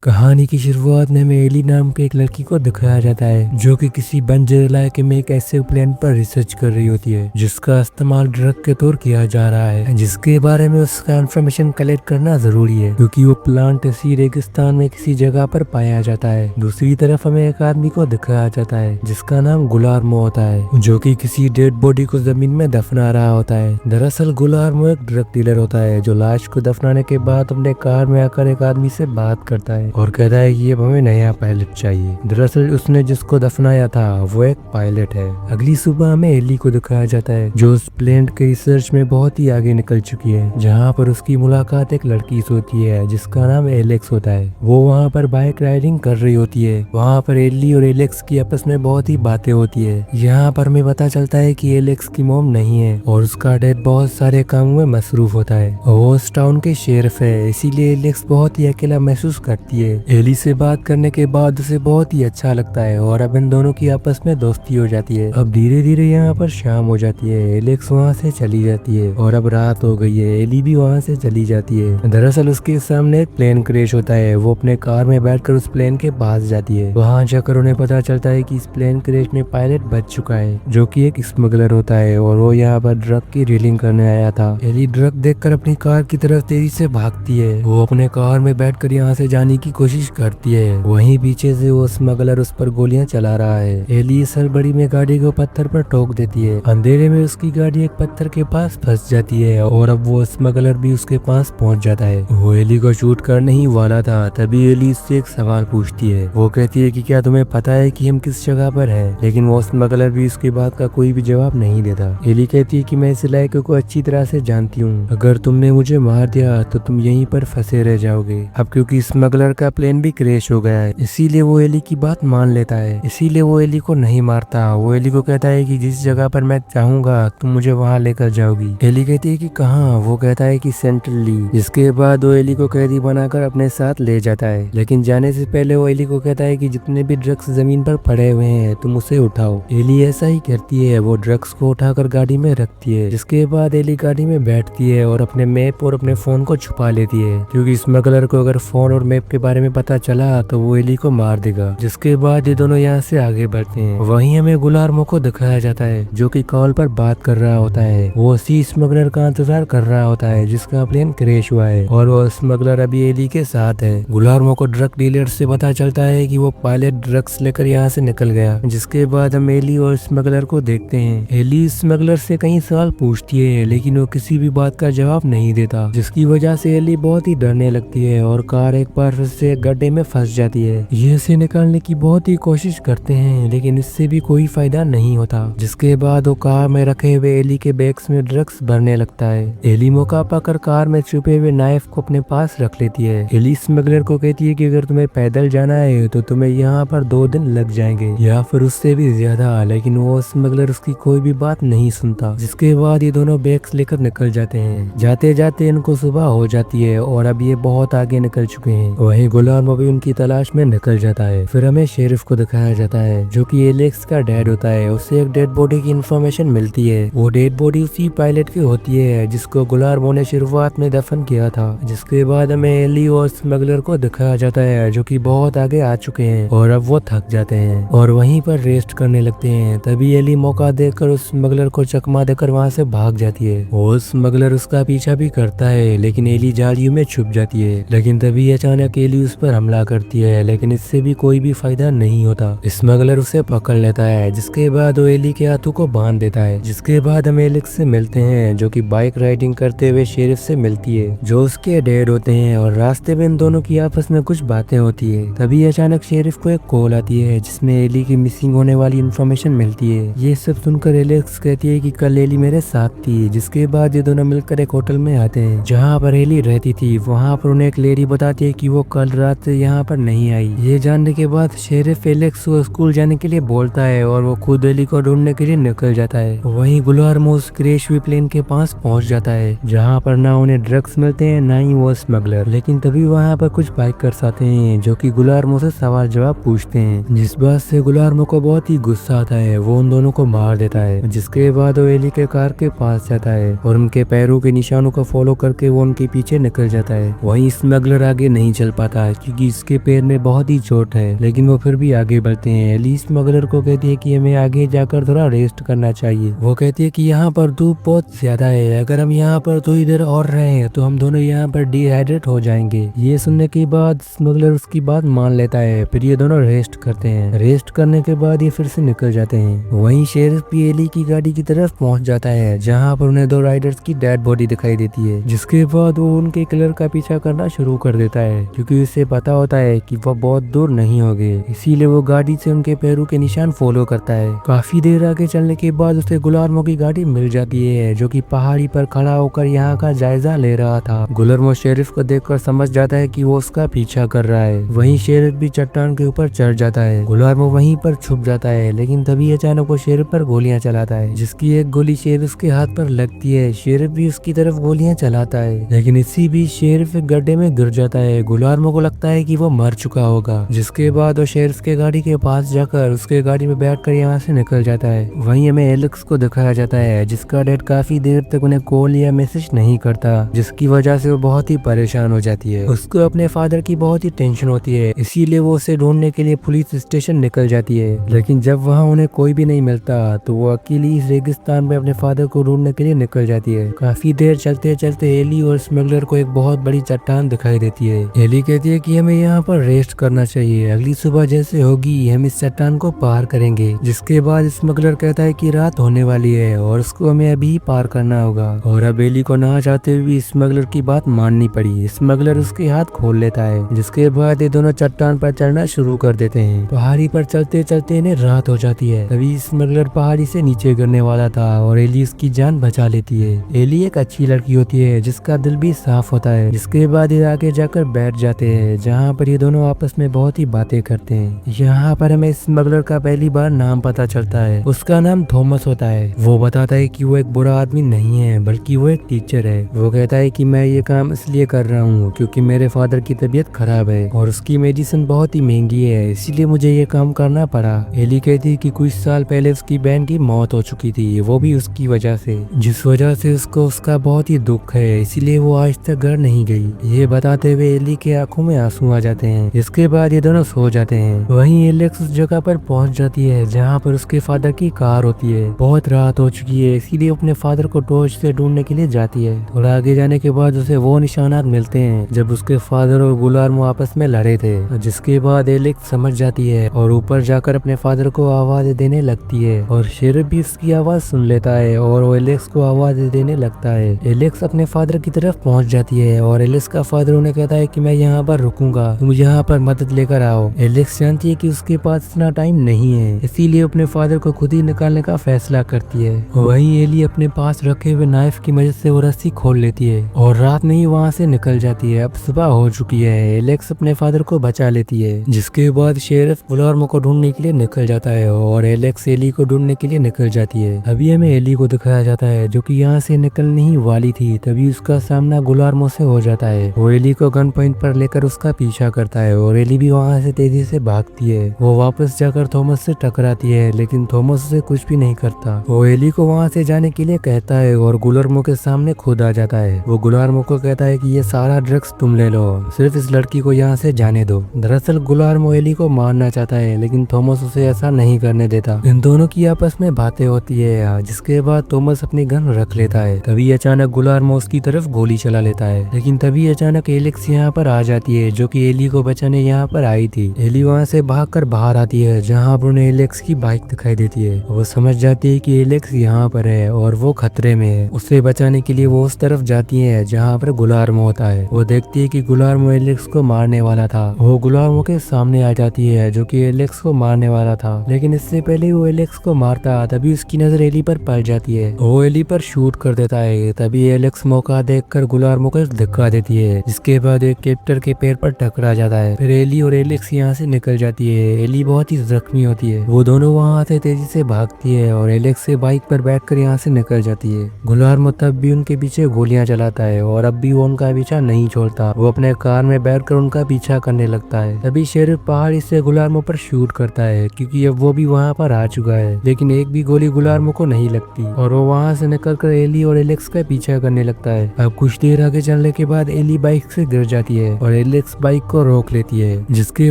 कहानी की शुरुआत में हमें एली नाम के एक लड़की को दिखाया जाता है जो कि किसी बंजर इलाके में एक ऐसे प्लेन पर रिसर्च कर रही होती है जिसका इस्तेमाल ड्रग के तौर किया जा रहा है, जिसके बारे में उसका इन्फॉर्मेशन कलेक्ट करना जरूरी है क्योंकि वो प्लांट इसी रेगिस्तान में किसी जगह पर पाया जाता है। दूसरी तरफ हमें एक आदमी को दिखाया जाता है जिसका नाम गुलार्मो होता है जो कि किसी डेड बॉडी को जमीन में दफना रहा होता है। दरअसल गुलार्मो एक ड्रग डीलर होता है जो लाश को दफनाने के बाद अपने कार में आकर एक आदमी से बात करता है और कहता है कि अब हमें नया पायलट चाहिए। दरअसल उसने जिसको दफनाया था वो एक पायलट है। अगली सुबह हमें एली को दिखाया जाता है जो उस प्लेन के रिसर्च में बहुत ही आगे निकल चुकी है, जहाँ पर उसकी मुलाकात एक लड़की से होती है जिसका नाम एलेक्स होता है। वो वहाँ पर बाइक राइडिंग कर रही होती है। वहाँ पर एली और एलेक्स की आपस में बहुत ही बातें होती है। यहाँ पर हमें पता चलता है कि एलेक्स की मॉम नहीं है और उसका डैड बहुत सारे कामों में मसरूफ होता है। वो उस टाउन के शेरिफ है, इसीलिए एलेक्स बहुत ही अकेला महसूस करती है। एली से बात करने के बाद उसे बहुत ही अच्छा लगता है और अब इन दोनों की आपस में दोस्ती हो जाती है। अब धीरे धीरे यहाँ पर शाम हो जाती है। एलेक्स वहाँ से चली जाती है और अब रात हो गई है। एली भी वहाँ से चली जाती है। दरअसल उसके सामने एक प्लेन क्रैश होता है। वो अपने कार में बैठकर उस प्लेन के पास जाती है। वहाँ जाकर उन्हें पता चलता है कि इस प्लेन क्रैश में पायलट बच चुका है जो कि एक स्मगलर होता है और वो यहाँ पर ड्रग की डीलिंग करने आया था। एली ड्रग देखकर अपनी कार की तरफ तेजी से भागती है। वो अपने कार में बैठकर यहाँ से जाने की कोशिश करती है। वहीं पीछे से वो स्मगलर उस पर गोलियां चला रहा है। एली इस हड़बड़ी में गाड़ी को पत्थर पर ठोक देती है। अंधेरे में उसकी गाड़ी एक पत्थर के पास फंस जाती है और अब वो स्मगलर भी उसके पास पहुंच जाता है। वो एली को शूट करने ही वाला था, तभी एली इससे एक सवाल पूछती है। वो कहती है कि क्या तुम्हें पता है कि हम किस जगह पर हैं? लेकिन वो स्मगलर भी उसकी बात का कोई भी जवाब नहीं देता। एली कहती है कि मैं इस इलाके को अच्छी तरह से जानती हूँ, अगर तुमने मुझे मार दिया तो तुम यहीं पर फंसे रह जाओगे। अब क्योंकि स्मगलर का प्लेन भी क्रैश हो गया है इसीलिए वो एली की बात मान लेता है। इसीलिए वो एली को नहीं मारता। वो एली को कहता है कि जिस जगह पर मैं चाहूंगा तुम मुझे वहाँ लेकर जाओगी। एली कहती है कि कहाँ? वो कहता है कि सेंट्रली। जिसके बाद वो एली को कैदी बनाकर अपने साथ ले जाता है। लेकिन जाने से पहले वो एली को कहता है कि जितने भी ड्रग्स जमीन पर पड़े हुए हैं तुम उसे उठाओ। एली ऐसा ही करती है। वो ड्रग्स को उठाकर गाड़ी में रखती है। जिसके बाद एली गाड़ी में बैठती है और अपने मैप और अपने फोन को छुपा लेती है क्योंकि स्मगलर को अगर फोन और मैप के बारे में पता चला तो वो एली को मार देगा। जिसके बाद ये दोनों यहाँ से आगे बढ़ते हैं। वहीं हमें गुलार्मो को दिखाया जाता है जो कि कॉल पर बात कर रहा होता है। वो उसी स्मगलर का इंतजार कर रहा होता है जिसका प्लेन क्रैश हुआ है और वो स्मगलर अभी एली के साथ है। गुलार्मो को ड्रग डीलर से पता चलता है कि वो पायलट ड्रग्स लेकर यहाँ से निकल गया। जिसके बाद हम एली और स्मगलर को देखते हैं। एली स्मगलर से कई सवाल पूछती है लेकिन वो किसी भी बात का जवाब नहीं देता, जिसकी वजह से एली बहुत ही डरने लगती है और कार एक बार फिर से गड्ढे में फंस जाती है। ये इसे निकालने की बहुत ही कोशिश करते हैं लेकिन इससे भी कोई फायदा नहीं होता। जिसके बाद वो कार में रखे हुए एली के बैग्स में ड्रग्स भरने लगता है। एली मौका पाकर कार में छुपे हुए नाइफ को अपने पास रख लेती है। एली स्मगलर को कहती है कि अगर तुम्हें पैदल जाना है तो तुम्हें यहाँ पर 2 दिन लग जाएंगे या फिर उससे भी ज्यादा, लेकिन वो स्मगलर उसकी कोई भी बात नहीं सुनता। जिसके बाद ये दोनों बैग्स लेकर निकल जाते हैं। जाते जाते इनको सुबह हो जाती है और अब ये बहुत आगे निकल चुके हैं। वहीं गुलार्मो भी उनकी तलाश में निकल जाता है। फिर हमें शेरिफ को दिखाया जाता है जो कि एलेक्स का डैड होता है। उसे एक डेड बॉडी की इंफॉर्मेशन मिलती है। वो डेड बॉडी उसी पायलट की होती है जिसको गुलार्मो ने शुरुआत में दफन किया था। जिसके बाद हमें एली और स्मगलर को दिखाया जाता है जो कि बहुत आगे आ चुके हैं और अब वो थक जाते हैं और वहीं पर रेस्ट करने लगते हैं। तभी एली मौका देखकर उस स्मगलर को चकमा देकर वहाँ से भाग जाती है। वो स्मगलर उसका पीछा भी करता है लेकिन एली जालियों में छुप जाती है। लेकिन तभी अचानक एली उस पर हमला करती है लेकिन इससे भी कोई भी फायदा नहीं होता। स्मगलर उसे पकड़ लेता है। जिसके बाद वो एली के हाथों को बांध देता है। जिसके बाद हम एलेक्स से मिलते हैं जो कि बाइक राइडिंग करते हुए शेरिफ से मिलती है जो उसके डैड होते हैं और रास्ते में इन दोनों की आपस में कुछ बातें होती है। तभी अचानक शेरिफ को एक कॉल आती है जिसमें एली की मिसिंग होने वाली इंफॉर्मेशन मिलती है। ये सब सुनकर एलेक्स कहती है कि कल एली मेरे साथ थी। जिसके बाद ये दोनों मिलकर एक होटल में आते हैं जहाँ पर एली रहती थी। वहाँ पर उन्हें एक लेडी बताती है कि वो कल रात से यहाँ पर नहीं आई। ये जानने के बाद शेरिफ एलेक्स को स्कूल जाने के लिए बोलता है और वो खुद एली को ढूंढने के लिए निकल जाता है। वहीं गुलार्मो उस क्रैश हुई प्लेन के पास पहुंच जाता है जहाँ पर ना उन्हें ड्रग्स मिलते हैं ना ही वो स्मगलर। लेकिन तभी वहाँ पर कुछ बाइकर्स आते हैं जो कि गुलार्मो से सवाल जवाब पूछते हैं, जिस बात से गुलार्मो को बहुत ही गुस्सा आता है। वो उन दोनों को मार देता है। जिसके बाद वो एली के कार के पास जाता है और उनके पैरों के निशानों को फॉलो करके वो उनके पीछे निकल जाता है। वहीं स्मगलर आगे नहीं चल पाता था क्योंकि इसके पैर में बहुत ही चोट है, लेकिन वो फिर भी आगे बढ़ते हैं। एली स्मगलर को कहती है कि हमें आगे जाकर थोड़ा रेस्ट करना चाहिए। वो कहती है कि यहाँ पर धूप बहुत ज्यादा है, अगर हम यहाँ पर थोड़ी देर और रहे तो हम दोनों यहाँ पर डिहाइड्रेट हो जाएंगे। ये सुनने के बाद स्मगलर उसकी बात मान लेता है। फिर ये दोनों रेस्ट करते हैं। रेस्ट करने के बाद ये फिर से निकल जाते हैं। वहीं शेरिफ भी एली की गाड़ी की तरफ पहुंच जाता है, जहाँ पर उन्हें 2 राइडर्स की डेड बॉडी दिखाई देती है। जिसके बाद वो उनके किलर का पीछा करना शुरू कर देता है, क्योंकि उसे पता होता है कि वो बहुत दूर नहीं हो गए। इसीलिए वो गाड़ी से उनके पैरों के निशान फॉलो करता है। काफी देर आगे चलने के बाद उसे गुलार्मो की गाड़ी मिल जाती है, जो कि पहाड़ी पर खड़ा होकर यहाँ का जायजा ले रहा था। गुलार्मो शेरिफ को देखकर समझ जाता है कि वो उसका पीछा कर रहा है। वहीं शेरिफ भी चट्टान के ऊपर चढ़ जाता है। गुलार्मो वहीं पर छुप जाता है, लेकिन तभी अचानक वो शेरिफ पर गोलियां चलाता है, जिसकी एक गोली शेरिफ के हाथ पर लगती है। शेरिफ भी उसकी तरफ गोलियां चलाता है, लेकिन इसी बीच शेरिफ एक गड्ढे में गिर जाता है। गुलार्मो को लगता है कि वो मर चुका होगा, जिसके बाद वो शेरिफ के गाड़ी के पास जाकर उसके गाड़ी में बैठकर यहाँ से निकल जाता है। वहीं हमें एलेक्स को दिखाया जाता है, जिसका डैड काफी देर तक उन्हें कॉल या मैसेज नहीं करता, जिसकी वजह से वो बहुत ही परेशान हो जाती है। उसको अपने फादर की बहुत ही टेंशन होती है, इसीलिए वो उसे ढूंढने के लिए पुलिस स्टेशन निकल जाती है। लेकिन जब वहाँ उन्हें कोई भी नहीं मिलता तो वो अकेली इस रेगिस्तान में अपने फादर को ढूंढने के लिए निकल जाती है। काफी देर चलते चलते एली और स्मगलर को एक बहुत बड़ी चट्टान दिखाई देती है। एली कहती है कि हमें यहाँ पर रेस्ट करना चाहिए, अगली सुबह जैसे होगी हम इस चट्टान को पार करेंगे। जिसके बाद स्मगलर कहता है कि रात होने वाली है और उसको हमें अभी पार करना होगा। और अब एली को ना चाहते हुए स्मगलर की बात माननी पड़ी। स्मगलर उसके हाथ खोल लेता है, जिसके बाद ये दोनों चट्टान पर चढ़ना शुरू कर देते हैं। पहाड़ी पर चलते चलते इन्हें रात हो जाती है। तभी स्मगलर पहाड़ी से नीचे गिरने वाला था और एली उसकी जान बचा लेती है। एली एक अच्छी लड़की होती है, जिसका दिल भी साफ होता है। जिसके बाद ये आगे जाकर बैठ जाते हैं, जहाँ पर ये दोनों आपस में बहुत ही बातें करते हैं। यहाँ पर हमें स्मगलर का पहली बार नाम पता चलता है। उसका नाम थॉमस होता है। वो बताता है कि वो एक बुरा आदमी नहीं है, बल्कि वो एक टीचर है। वो कहता है कि मैं ये काम इसलिए कर रहा हूँ क्योंकि मेरे फादर की तबीयत खराब है और उसकी मेडिसिन बहुत ही महंगी है, इसीलिए मुझे ये काम करना पड़ा। एली कहती है कि कुछ साल पहले उसकी बहन की मौत हो चुकी थी, वो भी उसकी वजह से, जिस वजह से उसको उसका बहुत ही दुख है, इसीलिए वो आज तक घर नहीं गई। ये बताते हुए एली के आंखों में आंसू आ जाते हैं। इसके बाद ये दोनों सो जाते हैं। वहीं एलेक्स उस जगह पर पहुंच जाती है जहाँ पर उसके फादर की कार होती है। बहुत रात हो चुकी है, इसीलिए अपने फादर को टॉर्च से ढूंढने के लिए जाती है। थोड़ा आगे जाने के बाद उसे वो निशानात मिलते हैं जब उसके फादर और गुलार्मो आपस में लड़े थे। जिसके बाद एलेक्स समझ जाती है और ऊपर जाकर अपने फादर को आवाज देने लगती है और शेरिफ भी उसकी आवाज सुन लेता है और वो एलेक्स को आवाज देने लगता है। एलेक्स अपने फादर की तरफ पहुंच जाती है और एलेक्स का फादर उन्हें कहता है कि मैं यहाँ पर रुकूंगा, तुम यहाँ पर मदद लेकर आओ। एलेक्स जानती है कि उसके पास इतना टाइम नहीं है, इसीलिए अपने फादर को खुद ही निकालने का फैसला करती है। वहीं एली अपने पास रखे हुए नाइफ की मदद से वो रस्सी खोल लेती है और रात में ही वहाँ से निकल जाती है। अब सुबह हो चुकी है। एलेक्स अपने फादर को बचा लेती है। जिसके बाद शेरिफ गुलार्मो को ढूंढने के लिए निकल जाता है और एलेक्स एली को ढूंढने के लिए निकल जाती है। अभी हमें एली को दिखाया जाता है जो कि यहाँ से निकलने ही वाली थी, तभी उसका सामना गुलार्मो से हो जाता है। वो एली को गन पॉइंट पर लेकर उसका पीछा करता है और एली भी वहाँ से तेजी से भागती है। वो वापस जाकर थॉमस से टकराती है, लेकिन थॉमस उसे कुछ भी नहीं करता। वो एली को वहाँ से जाने के लिए कहता है और गुलार्मो के सामने खुद आ जाता है। वो गुलार्मो को कहता है कि ये सारा ड्रग्स तुम ले लो, सिर्फ इस लड़की को यहाँ से जाने दो। दरअसल गुलार्मो एली को मारना चाहता है, लेकिन थॉमस उसे ऐसा नहीं करने देता। इन दोनों की आपस में बातें होती है, जिसके बाद थॉमस अपनी गन रख लेता है। तभी अचानक गुलार्मो उसकी तरफ गोली चला लेता है, लेकिन तभी अचानक एलेक्स यहाँ पर आ जाती है, जो कि एली को बचाने यहाँ पर आई थी। एली वहाँ से भागकर बाहर आती है, जहाँ पर उन्हें एलेक्स की बाइक दिखाई देती है। वो समझ जाती है कि एलेक्स यहाँ पर है और वो खतरे में है। उसे बचाने के लिए वो उस तरफ जाती है जहाँ पर गुलार्मो होता है। वो देखती है कि गुलार्मो एलेक्स को मारने वाला था। वो गुलार्मो के सामने आ जाती है, जो कि एलेक्स को मारने वाला था, लेकिन इससे पहले वो एलेक्स को मारता तभी उसकी नजर एली पर पड़ जाती है। वो एली पर शूट कर देता है। तभी एलेक्स मौका देखकर गुलार्मो को धक्का देती है, जिसके बाद एक कैप्टर के पैर पर टकरा जाता है। फिर एली और एलेक्स यहाँ से निकल जाती है। एली बहुत ही जख्मी होती है। वो दोनों वहाँ से तेजी से भागती है और एलेक्स से बाइक पर बैठकर यहाँ से निकल जाती है। गुलार्मो तब भी उनके पीछे गोलियां चलाता है और अब भी वो उनका पीछा नहीं छोड़ता। वो अपने कार में बैठकर उनका पीछा करने लगता है। तभी शेरिफ पहाड़ी से गुलार्मो पर शूट करता है, क्योंकि अब वो भी वहाँ पर आ चुका है, लेकिन एक भी गोली गुलार्मो को नहीं लगती और वो वहाँ से निकलकर एली और एलेक्स का पीछा करने लगता है। अब कुछ देर आगे चलने के बाद एली बाइक से गिर जाती है और एलेक्स बाइक को रोक लेती है, जिसके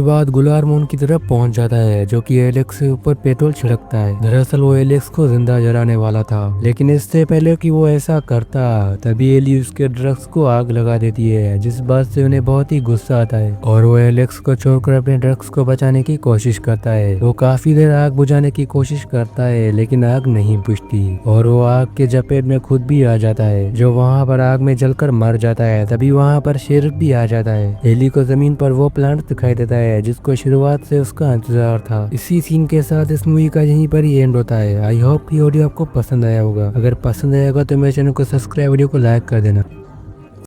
बाद गुलार्मो उनकी तरफ पहुंच जाता है, जो कि एलेक्स के ऊपर पेट्रोल छिड़कता है। दरअसल वो एलेक्स को जिंदा जलाने वाला था, लेकिन इससे पहले कि वो ऐसा करता तभी एली उसके ड्रग्स को आग लगा देती है, जिस बात से उन्हें बहुत ही गुस्सा आता है और वो एलेक्स को छोड़कर अपने ड्रग्स को बचाने की कोशिश करता है। वो काफी देर आग बुझाने की कोशिश करता है, लेकिन आग नहीं बुझती और वो आग के चपेट में खुद भी आ जाता है, जो वहाँ पर आग में जलकर मर जाता है। तभी वहाँ पर शेर भी आ जाता है। एली को जमीन पर वो प्लांट दिखाई देता है जिसको शुरुआत से उसका इंतजार था। इसी सीन के साथ इस मूवी का यहीं पर ही एंड होता है। आई होप कि ऑडियो आपको पसंद आया होगा। अगर पसंद आएगा तो मेरे चैनल को सब्सक्राइब, वीडियो को लाइक कर देना।